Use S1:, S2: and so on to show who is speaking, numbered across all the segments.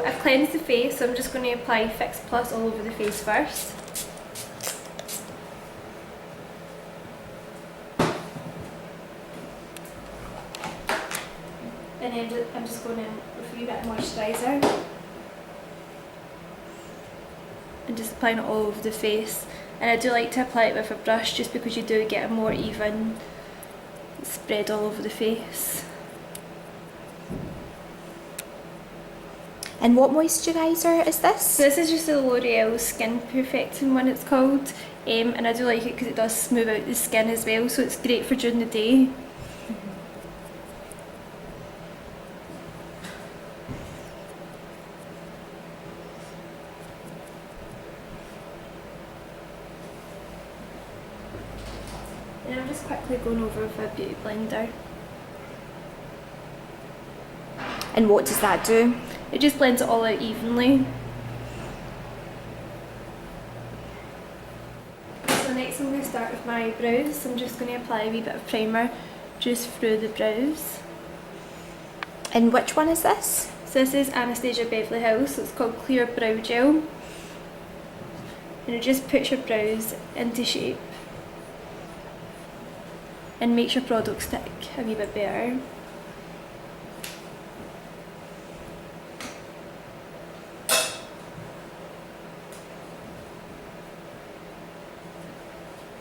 S1: I've cleansed the face, so I'm just going to apply Fix Plus all over the face first. And then I'm just going in with a wee bit of moisturiser. And just applying it all over the face. And I do like to apply it with a brush just because you do get a more even spread all over the face.
S2: And what moisturiser is this?
S1: So this is just a L'Oreal Skin Perfecting one, it's called. And I do like it because it does smooth out the skin as well, so it's great for during the day. And I'm just quickly going over with a beauty blender.
S2: And what does that do?
S1: It just blends it all out evenly. So next I'm going to start with my brows. I'm just going to apply a wee bit of primer just through the brows.
S2: And which one is this?
S1: So this is Anastasia Beverly Hills, so it's called Clear Brow Gel. And it just puts your brows into shape and makes your product stick a wee bit better.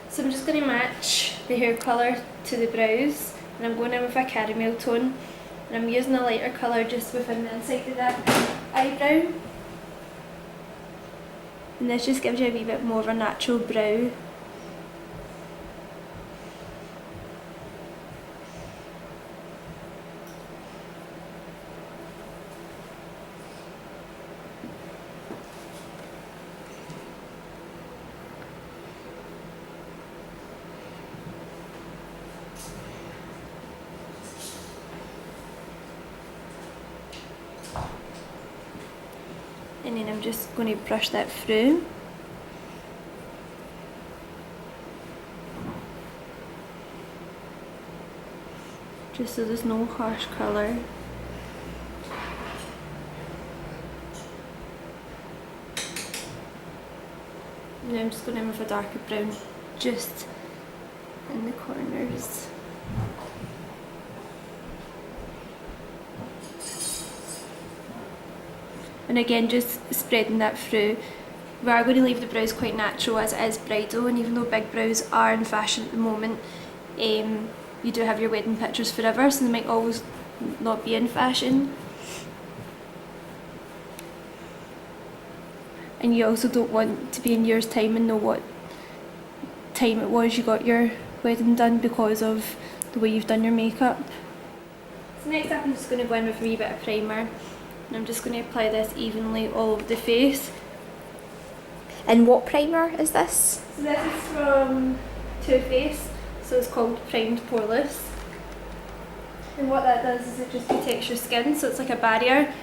S1: So I'm just going to match the hair colour to the brows, and I'm going in with a caramel tone, and I'm using a lighter colour just within the inside of that eyebrow. And this just gives you a wee bit more of a natural brow. And then I'm just going to brush that through. Just so there's no harsh colour. And then I'm just going in with a darker brown just in the corners. And again, just spreading that through. We are going to leave the brows quite natural as it is bridal, and even though big brows are in fashion at the moment, you do have your wedding pictures forever, so they might always not be in fashion. And you also don't want to be in years' time and know what time it was you got your wedding done because of the way you've done your makeup. So next up I'm just going to go in with a wee bit of primer. And I'm just going to apply this evenly all over the face.
S2: And what primer is this?
S1: So this is from Too Faced, so it's called Primed Poreless. And what that does is it just protects your skin, so it's like a barrier.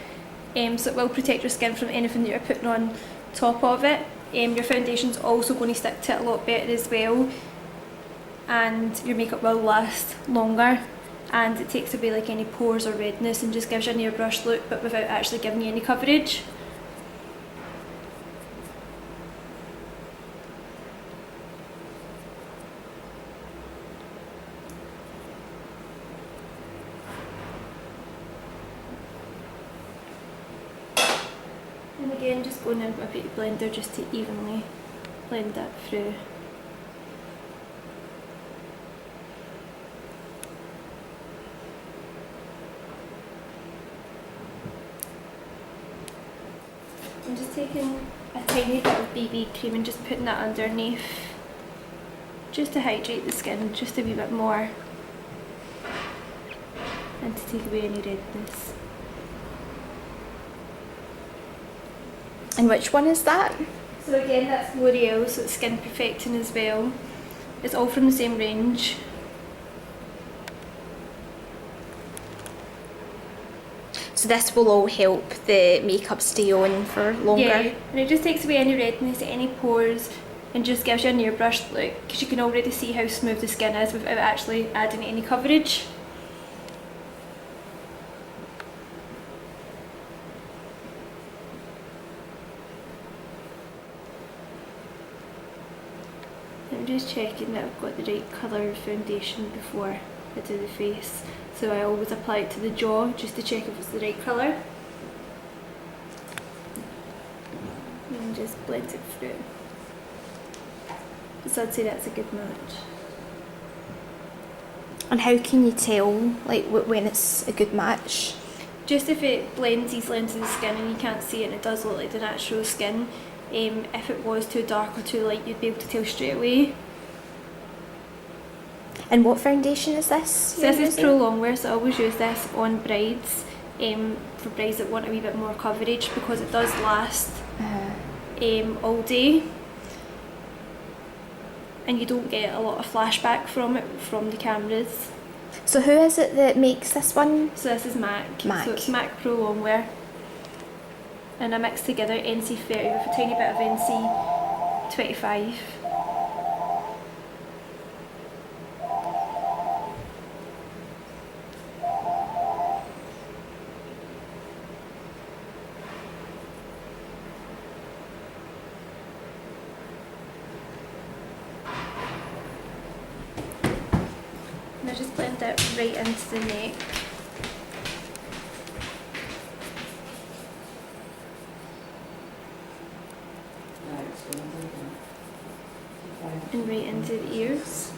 S1: So it will protect your skin from anything that you're putting on top of it. Your foundation's also going to stick to it a lot better as well. And your makeup will last longer. And it takes away like any pores or redness and just gives you an airbrush look but without actually giving you any coverage. And again, just going in with a beauty blender just to evenly blend that through. I'm just taking a tiny bit of BB cream and just putting that underneath just to hydrate the skin just a wee bit more and to take away any redness.
S2: And which one is that?
S1: So again, that's L'Oreal, so it's Skin Perfecting as well. It's all from the same range.
S2: So this will all help the makeup stay on for longer?
S1: Yeah, and it just takes away any redness, any pores, and just gives you an airbrush look because you can already see how smooth the skin is without actually adding any coverage. I'm just checking that I've got the right colour of foundation before I do the face. So I always apply it to the jaw just to check if it's the right colour. And just blend it through. So I'd say that's a good match.
S2: And how can you tell like when it's a good match?
S1: Just if it blends easily into the skin and you can't see it and it does look like the natural skin. If it was too dark or too light, you'd be able to tell straight away.
S2: And what foundation is this?
S1: So this is Pro Longwear, so I always use this on brides, for brides that want a wee bit more coverage, because it does last all day. And you don't get a lot of flashback from it from the cameras.
S2: So who is it that makes this one?
S1: So this is MAC.
S2: MAC.
S1: So it's MAC Pro Longwear. And I mix together NC30 with a tiny bit of NC25. And I just blend that right into the neck. And right into the ears.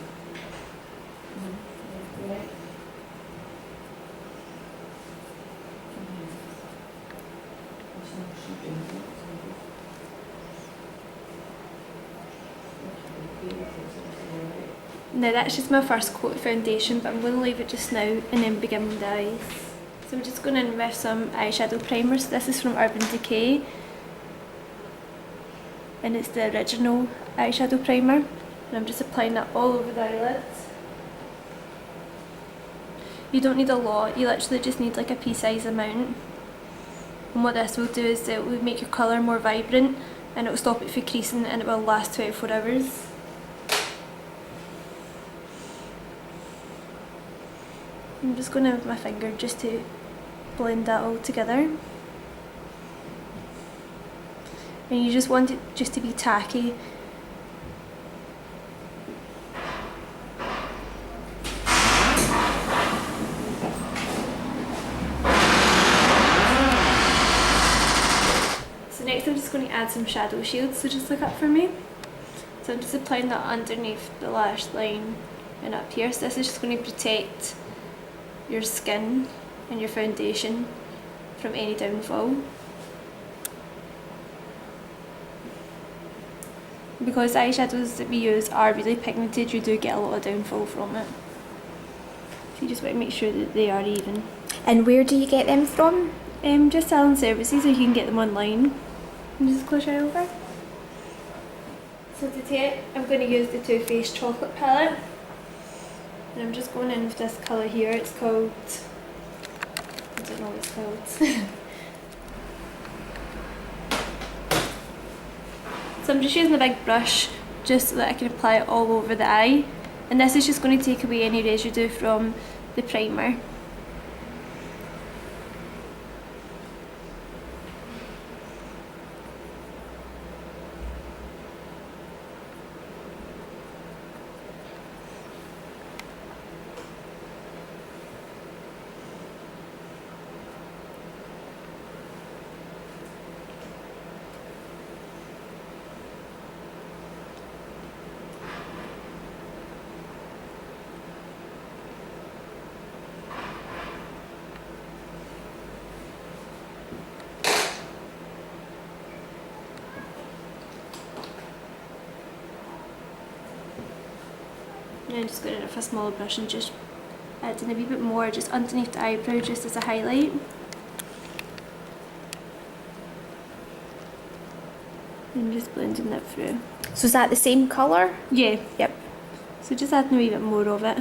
S1: Now that's just my first coat of foundation, but I'm going to leave it just now and then begin with the eyes. So I'm just going in with some eyeshadow primer. So this is from Urban Decay. And it's the original eyeshadow primer. And I'm just applying that all over the eyelids. You don't need a lot, you literally just need like a pea-size amount. And what this will do is it will make your colour more vibrant and it will stop it from creasing and it will last 24 hours. I'm just going to with my finger just to blend that all together. And you just want it just to be tacky. So next I'm just going to add some shadow shields, so just look up for me. So I'm just applying that underneath the lash line and up here. So this is just going to protect your skin and your foundation from any downfall. Because the eyeshadows that we use are really pigmented, you do get a lot of downfall from it. So you just want to make sure that they are even.
S2: And where do you get them from?
S1: Just selling services, or you can get them online. And just close your eye over. So to take, I'm going to use the Too Faced chocolate palette. And I'm just going in with this colour here. It's called, I don't know what it's called. So I'm just using a big brush just so that I can apply it all over the eye. And this is just going to take away any residue from the primer. And I'm just going in with a smaller brush and just adding a wee bit more just underneath the eyebrow just as a highlight. And just blending that through.
S2: So is that the same colour?
S1: Yeah.
S2: Yep.
S1: So just adding a wee bit more of it.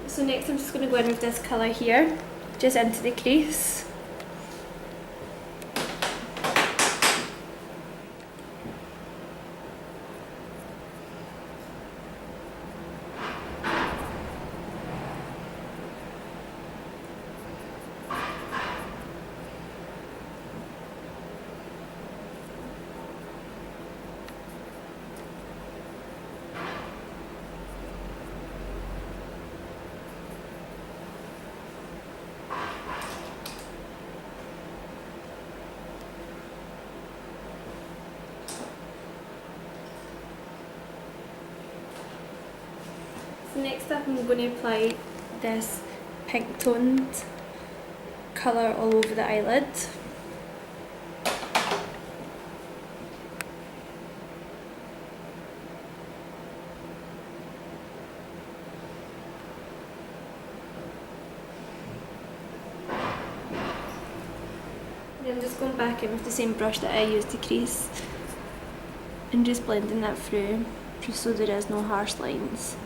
S1: So next I'm just going to go in with this colour here, just into the crease. next up I'm going to apply this pink toned colour all over the eyelid. And I'm just going back in with the same brush that I used to crease and just blending that through, just so there is no harsh lines.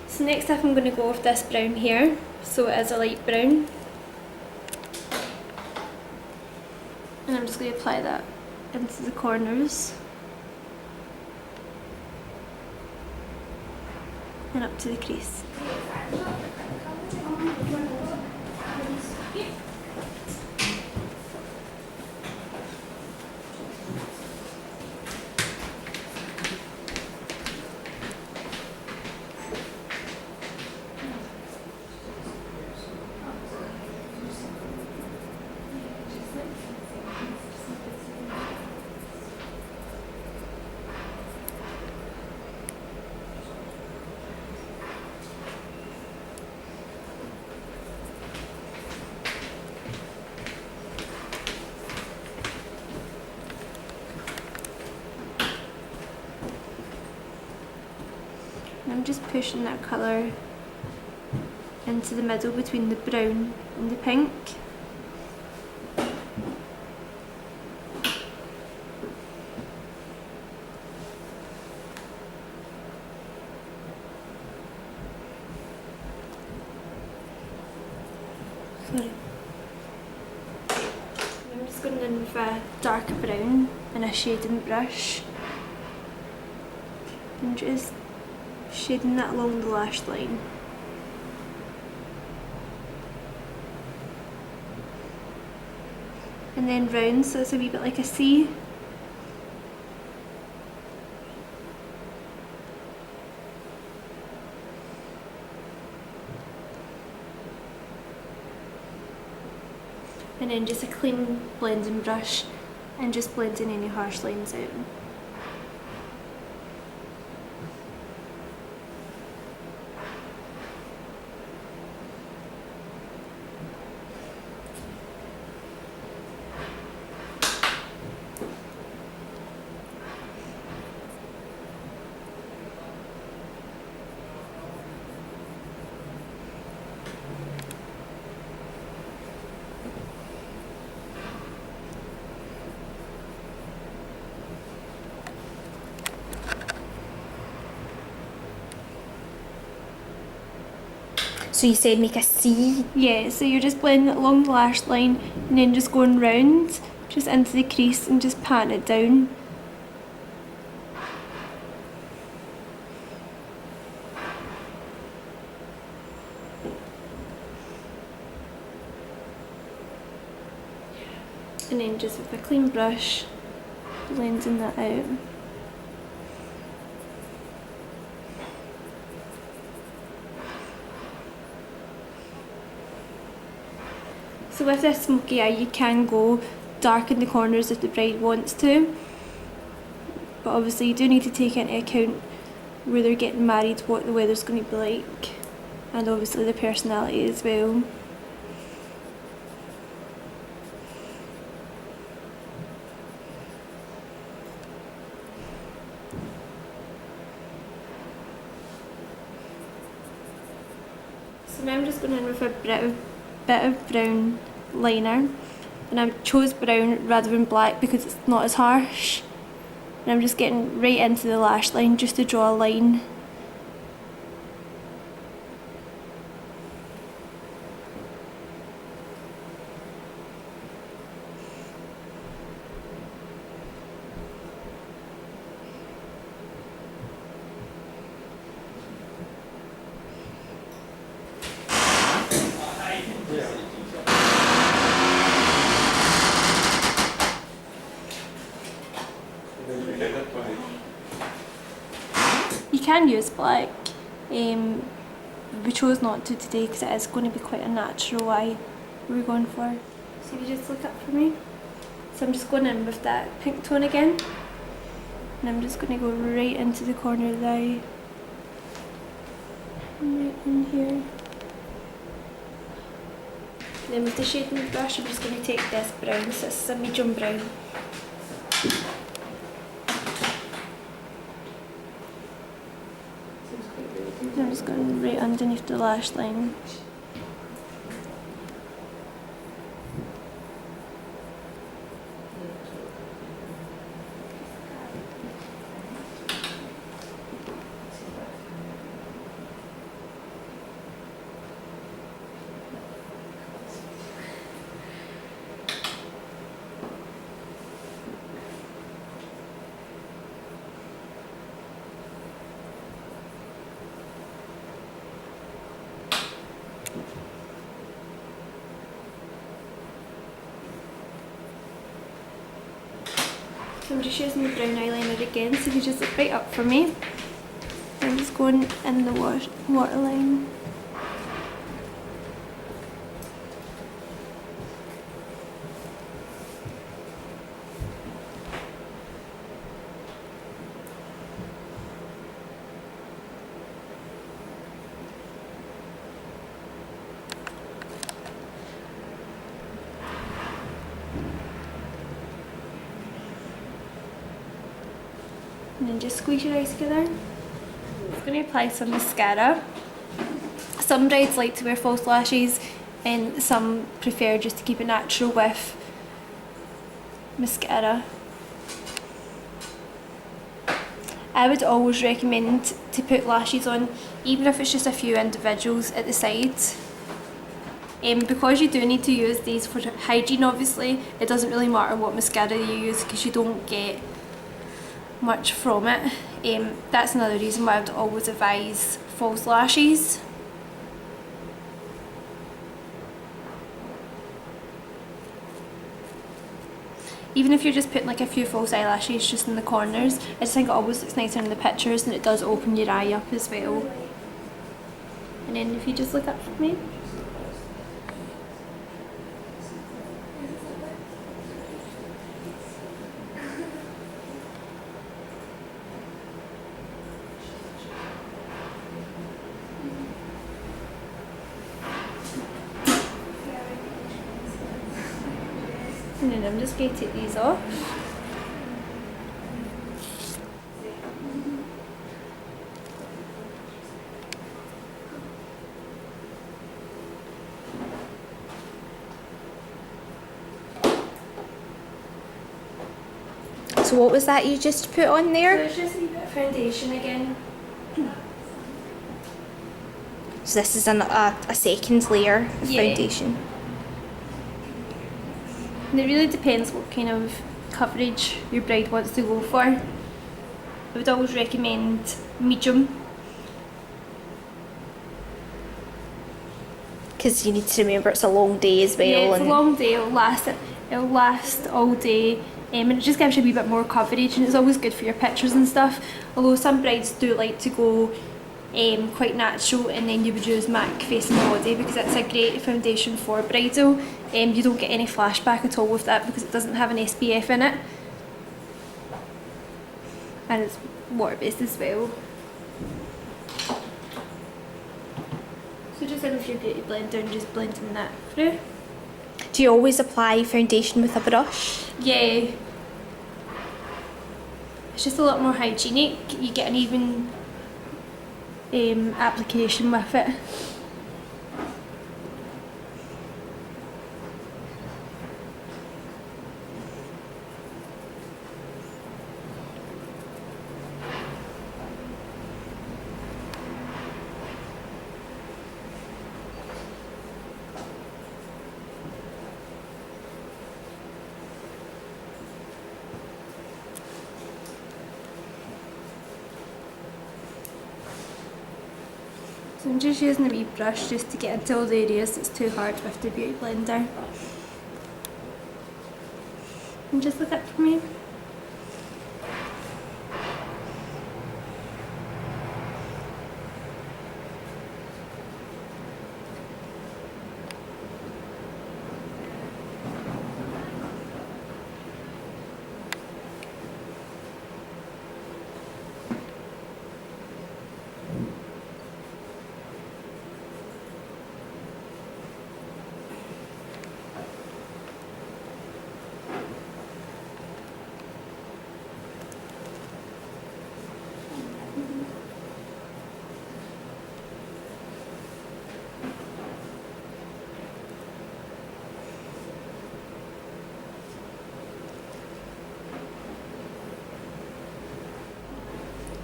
S1: So next up I'm going to go with this brown here, so it is a light brown. And I'm just going to apply that into the corners and up to the crease. I'm just pushing that colour into the middle between the brown and the pink. Sorry. I'm just going in with a dark brown and a shading brush and just shading that along the lash line. And then round, so it's a wee bit like a C. And then just a clean blending brush and just blending any harsh lines out.
S2: So you said make a C?
S1: Yeah, so you're just blending it along the lash line and then just going round, just into the crease and just patting it down. And then just with a clean brush, blending that out. So with this smoky eye you can go dark in the corners if the bride wants to, but obviously you do need to take into account where they're getting married, what the weather's going to be like, and obviously the personality as well. So now I'm just going in with a bit of brown liner, and I chose brown rather than black because it's not as harsh, and I'm just getting right into the lash line just to draw a line. can use black. We chose not to today because it is going to be quite a natural eye we're going for. So you just look up for me. So I'm just going in with that pink tone again. And I'm just going to go right into the corner of the eye. Right in here. Then with the shading brush, I'm just going to take this brown, so this is a medium brown. And I'm just going right underneath the lash line. So I'm just using the brown eyeliner again, so you just look right up for me. I'm just going in the waterline. And then just squeeze your eyes together. I'm going to apply some mascara. Some brides like to wear false lashes and some prefer just to keep it natural with mascara. I would always recommend to put lashes on, even if it's just a few individuals at the sides. Because you do need to use these for hygiene, obviously, it doesn't really matter what mascara you use because you don't get much from it. That's another reason why I would always advise false lashes. Even if you're just putting like a few false eyelashes just in the corners, I just think it always looks nicer in the pictures and it does open your eye up as well. And then if you just look up for me. And then I'm just going to take these off.
S2: So what was that you just put on
S1: So
S2: there?
S1: it's just a wee bit of foundation again.
S2: So this is a second layer of
S1: Yeah.
S2: foundation.
S1: And it really depends what kind of coverage your bride wants to go for. I would always recommend medium.
S2: Because you need to remember it's a long day as well.
S1: Yeah, it's a
S2: and
S1: long day, it'll last all day. And it just gives you a wee bit more coverage and it's always good for your pictures and stuff. Although some brides do like to go quite natural and then you would use MAC Face and Body because it's a great foundation for bridal. You don't get any flashback at all with that because it doesn't have an SPF in it. And it's water based as well. So just in with your beauty blender and just blending that through.
S2: do you always apply foundation with a brush?
S1: Yeah. It's just a lot more hygienic. You get an even application with it. So I'm just using a wee brush just to get into all the areas that's too hard with the beauty blender. And just look up for me.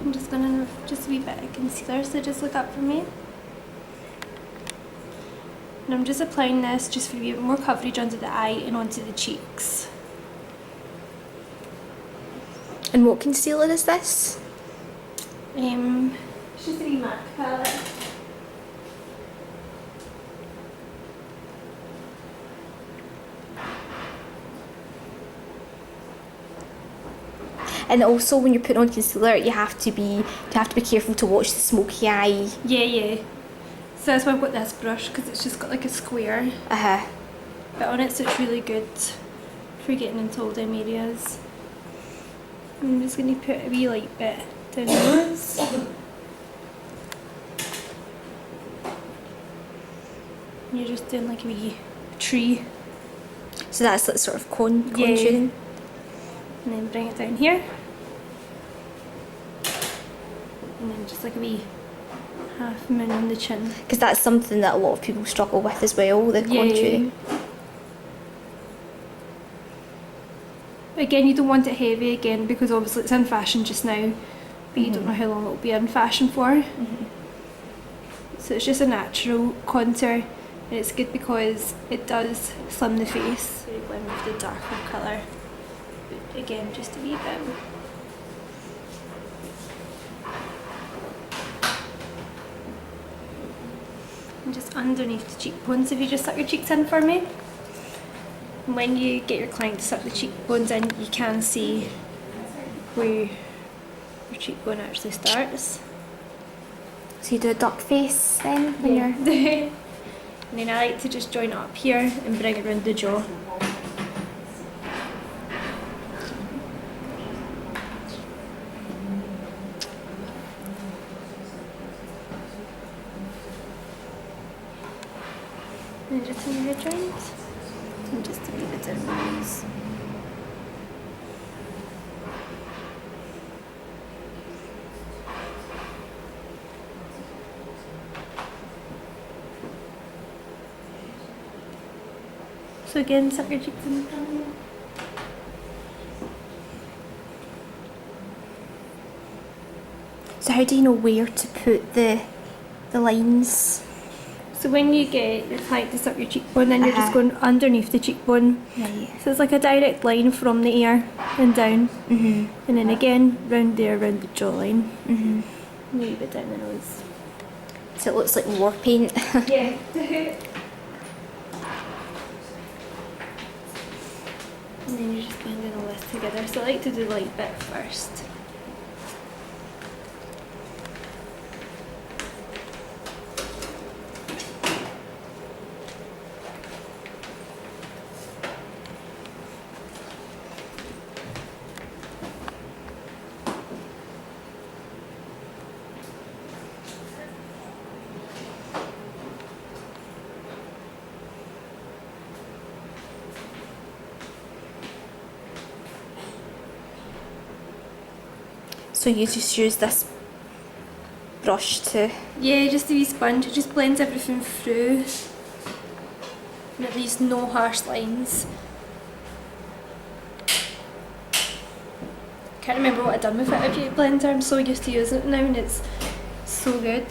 S1: I'm just gonna just a wee bit of concealer, so just look up for me. And I'm just applying this just for a wee bit more coverage under the eye and onto the cheeks.
S2: And what concealer is this?
S1: It's just a wee MAC palette.
S2: And also, when you're putting on concealer, you have to be careful to watch the smoky eye.
S1: Yeah. So that's why I've got this brush, because it's just got like a square bit on it, so it's really good for getting into all them areas. I'm just going to put a wee light bit down the nose. And you're just doing like a wee tree.
S2: So that's like sort of contouring.
S1: And then bring it down here. And then just like a wee half moon on the chin.
S2: Because that's something that a lot of people struggle with as well, the contouring.
S1: Again, you don't want it heavy again, because obviously it's in fashion just now, but you don't know how long it'll be in fashion for. So it's just a natural contour, and it's good because it does slim the face. So you blend with the darker colour. Again, just a wee bit. And just underneath the cheekbones, if you just suck your cheeks in for me. And when you get your client to suck the cheekbones in, you can see where your cheekbone actually starts.
S2: So you do a duck face then when you're...
S1: And then I like to just join it up here and bring it around the jaw. And just in your joint. And just a wee bit down the nose. So again, suck your cheeks in.
S2: So how do you know where to put the lines?
S1: So when you get your client to suck your cheekbone, then you're just going underneath the cheekbone.
S2: Right.
S1: So it's like a direct line from the ear and down. And then again, round there, round the jawline. And a wee bit down the nose.
S2: So it looks like war paint.
S1: Yeah. And then you're just blending all this together. So I like to do the light bit first.
S2: So you just use this brush to...
S1: Yeah, just a wee sponge. It just blends everything through. And it leaves no harsh lines. Can't remember what I've done with it. A beauty blender. I'm so used to using it now, and it's so good.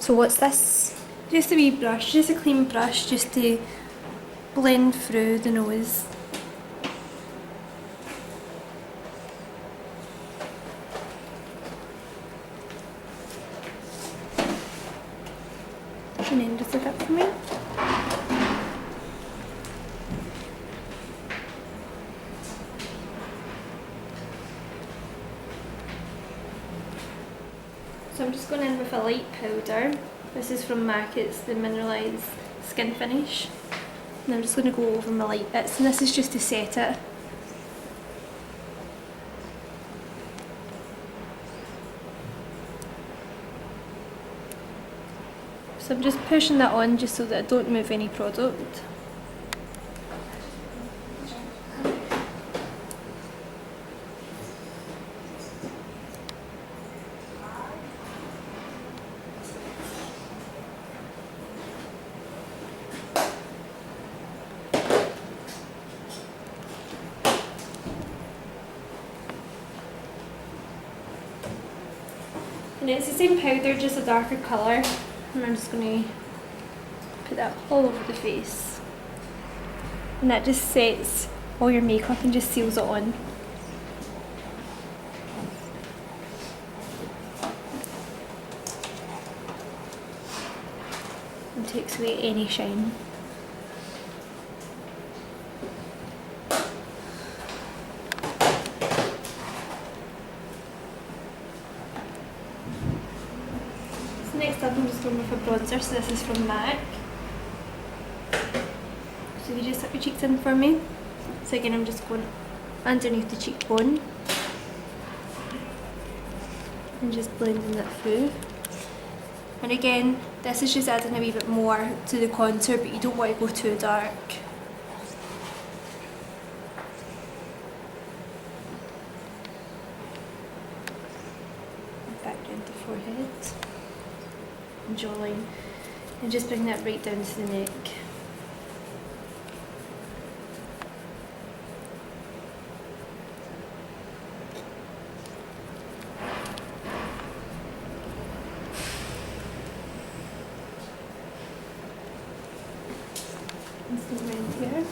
S2: So what's this?
S1: Just a wee brush, just a clean brush, just to blend through the nose. And then just look up for me. So I'm just going in with a light powder. This is from MAC, it's the Mineralized Skinfinish. And I'm just going to go over my light bits, and this is just to set it. So I'm just pushing that on just so that I don't move any product. And it's the same powder, just a darker colour. And I'm just going to put that all over the face. And that just sets all your makeup and just seals it on. And takes away any shine. Next up I'm just going with a bronzer, so this is from MAC. So if you just tuck your cheeks in for me. So again I'm just going underneath the cheekbone. And just blending that through. And again, this is just adding a wee bit more to the contour, but you don't want to go too dark. Back down the forehead. Jawline, and just bring that right down to the neck. And so around here.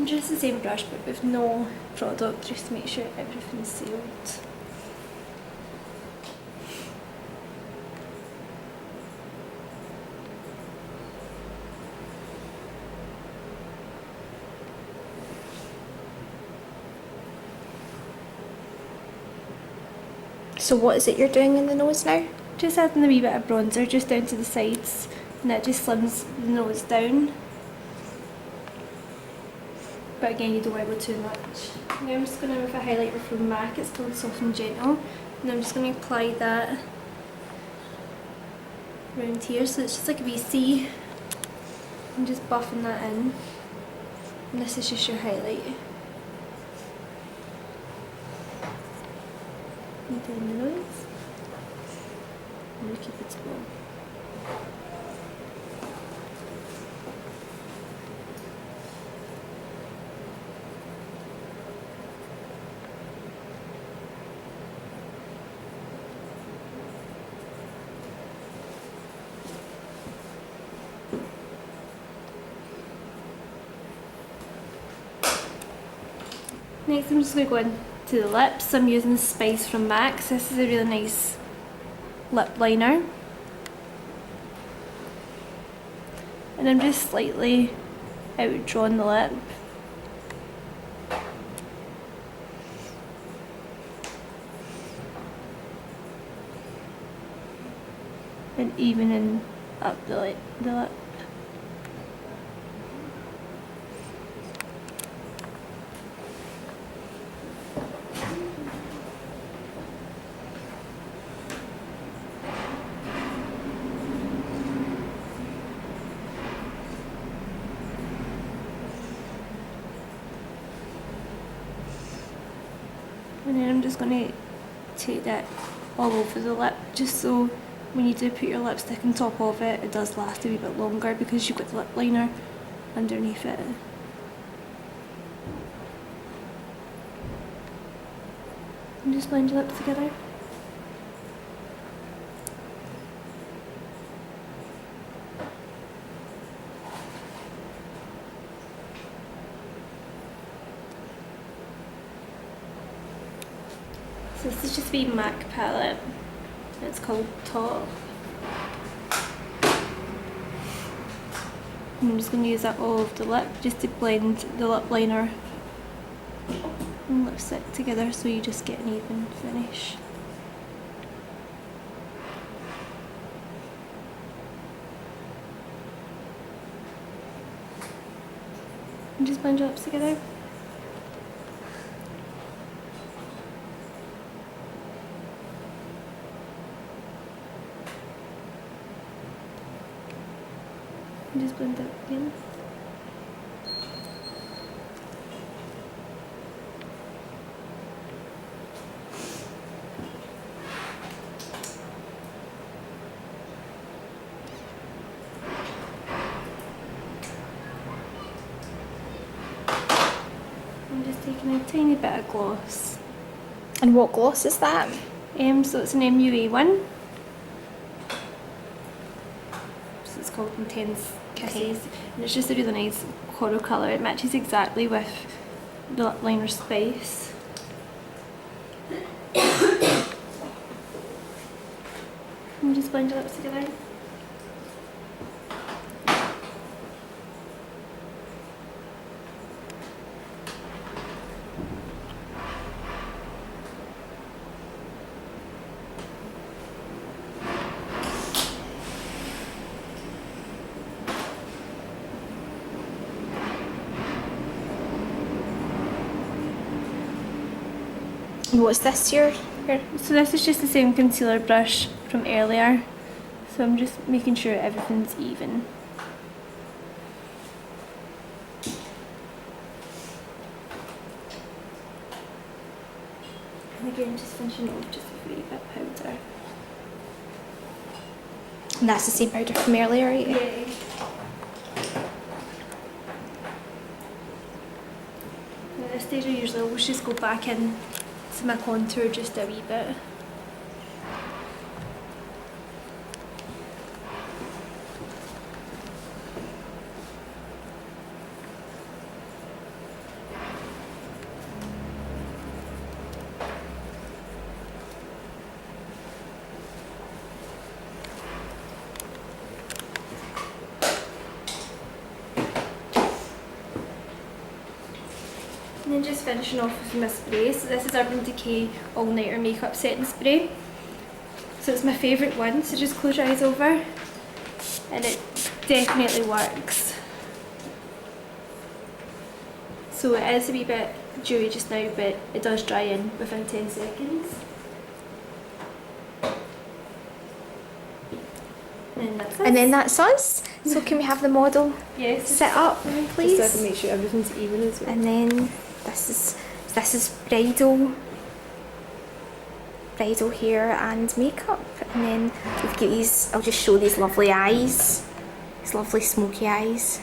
S1: Just the same brush but with no product, just to make sure everything's sealed.
S2: So what is it you're doing in the nose now?
S1: Just adding a wee bit of bronzer just down to the sides, and that just slims the nose down. But again, you don't want to go too much. Now I'm just going to with a highlighter from MAC, it's called Soft and Gentle. And I'm just going to apply that around here, so it's just like a wee C. I'm just buffing that in. And this is just your highlight. And down the nose. And you keep it small. Next I'm just going to go into the lips. I'm using Spice from MAC. This is a really nice lip liner. And I'm just slightly outdrawing the lip. And evening up the lip. And then I'm just going to take that all over the lip, just so when you do put your lipstick on top of it, it does last a wee bit longer because you've got the lip liner underneath it. And just blend your lips together. So this is just a wee MAC palette. It's called Top. I'm just going to use that all over the lip just to blend the lip liner and lipstick together so you just get an even finish. And just blend your lips together. And just blend that again. I'm just taking a tiny bit of gloss.
S2: And what gloss is that?
S1: So it's an MUA one. So it's called Intense Kisses.
S2: Okay.
S1: And it's just a really nice coral colour. It matches exactly with the lip liner space. And just blend your lips together.
S2: What's this your?
S1: So this is just the same concealer brush from earlier. So I'm just making sure everything's even. And again, just finishing off just with a wee bit of powder.
S2: And that's the same powder from earlier, right?
S1: Yeah. At this stage I usually always just go back in to my contour just a wee bit. And then just finishing off with my spray. So this is Urban Decay All Nighter Makeup Setting Spray. So it's my favourite one, so just close your eyes over and it definitely works. So it is a wee bit dewy just now, but it does dry in within 10 seconds. And that's us.
S2: And then that's us. So can we have the model
S1: Yes.
S2: set up, please?
S1: Just so I can make sure everything's even as well.
S2: And then this is bridal hair and makeup, and then we've got these. I'll just show these lovely eyes, these lovely smoky eyes.